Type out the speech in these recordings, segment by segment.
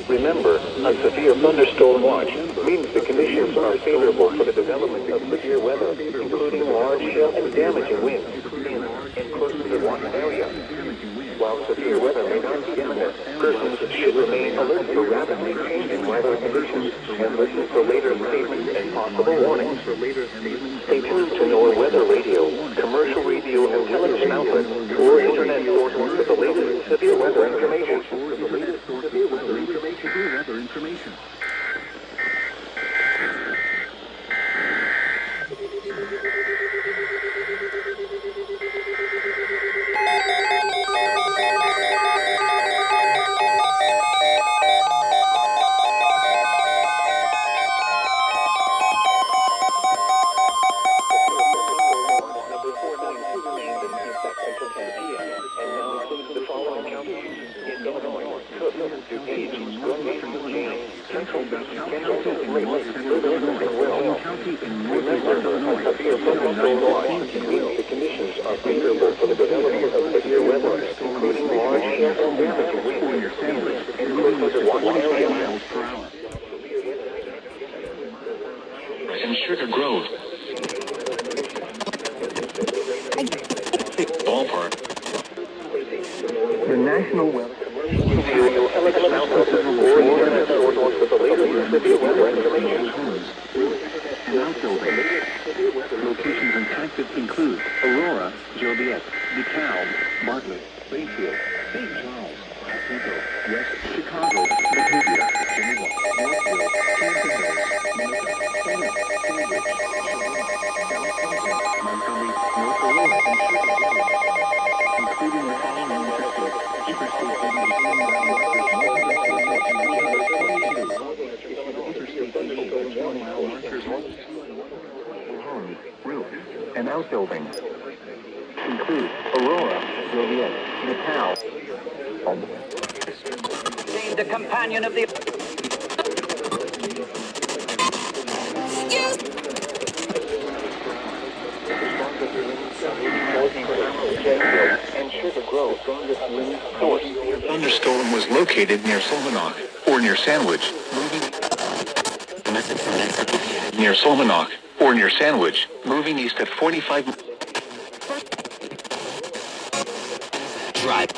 Remember, a severe thunderstorm watch means the conditions are favorable for the development of severe weather, including large hail and damaging winds in close to the watch area. While severe weather may not be imminent, persons should remain alert for rapidly changing weather conditions and listen for later statements and possible warnings. Stay tuned to NOAA Weather Radio, commercial radio and television outlets, or internet sources for the latest severe weather information. The conditions are favorable for the development of severe weather, including large hail and damaging winds in close to the watch area. In Sugar Grove. Ballpark. The National Weather Radio television outlets or internet sources for the latest severe weather information. Locations impacted include Aurora, Joliet, DeKalb, Bartlett, Bayfield, St. Charles, Oswego, West Chicago, Batavia, Geneva, Northville, Kansas Hills, Minnesota, Plymouth, Cambridge, Charlotte, Montgomery, North Aurora, and Chicago, including the following interstates: Interstate 122, Interstate 1 roof, and outbuildings include Aurora, Joliet, DeKalb. The companion of the... And Sugar Grove. Thunderstorm was located near Solmanock, or near Sandwich, near Solmanock, or near Sandwich, moving east at 45 Drive.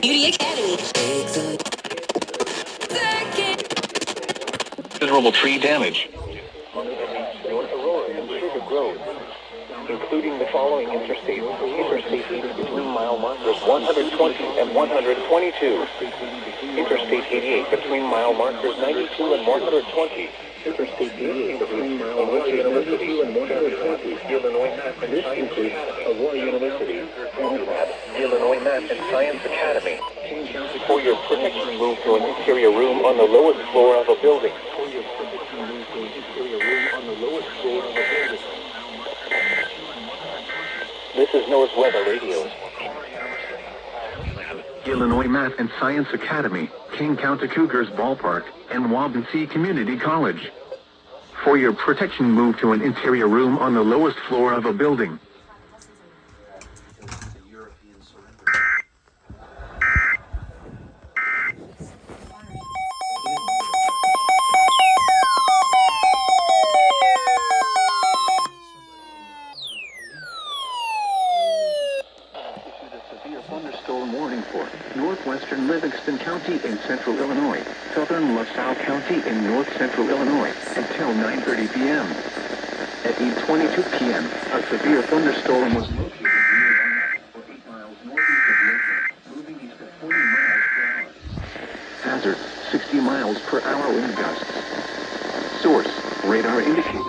Beauty Academy. Considerable tree damage. North Aurora and Sugar Grove, including the following interstates: Interstate 80 between mile markers 120 and 122. Interstate 88 between mile markers 92 and 120. Interstate 88 between mile markers 92 and 120. Illinois Math and Science Academy. Aurora University. Illinois Math and Science Academy. For your protection, move to an interior room on the lowest floor of a building. This is NOAA's Weather Radio. Illinois Math and Science Academy, King County Cougars Ballpark, and Waubonsee Community College. For your protection, move to an interior room on the lowest floor of a building. Thunderstorm warning for northwestern Livingston County in central Illinois, southern LaSalle County in north central Illinois until 9:30 p.m. At 8:22 p.m., a severe thunderstorm was located near 8 miles northeast of Lincoln, moving east at 40 miles per hour. Hazard, 60 miles per hour wind gusts. Source, radar indicated.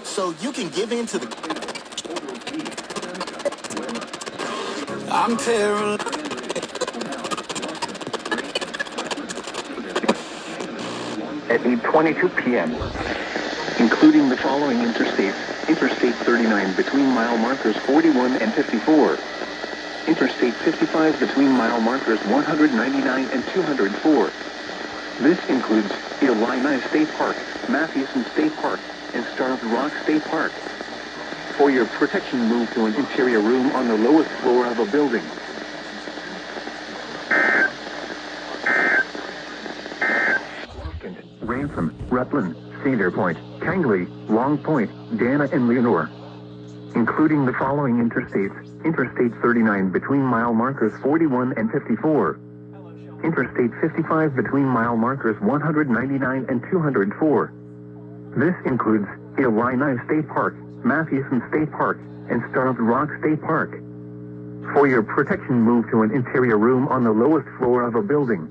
So you can give in to the... I'm paralyzed. At 8:22 p.m., including the following interstates: Interstate 39 between mile markers 41 and 54, Interstate 55 between mile markers 199 and 204. This includes Illini State Park, Mathewson State Park, and Starved Rock State Park. For your protection, move to an interior room on the lowest floor of a building. Ransom, Rutland, Cedar Point, Kangley, Long Point, Dana, and Leonore. Including the following interstates: Interstate 39 between mile markers 41 and 54. Interstate 55 between mile markers 199 and 204. This includes Illini State Park, Mathewson State Park, and Starved Rock State Park. For your protection, move to an interior room on the lowest floor of a building.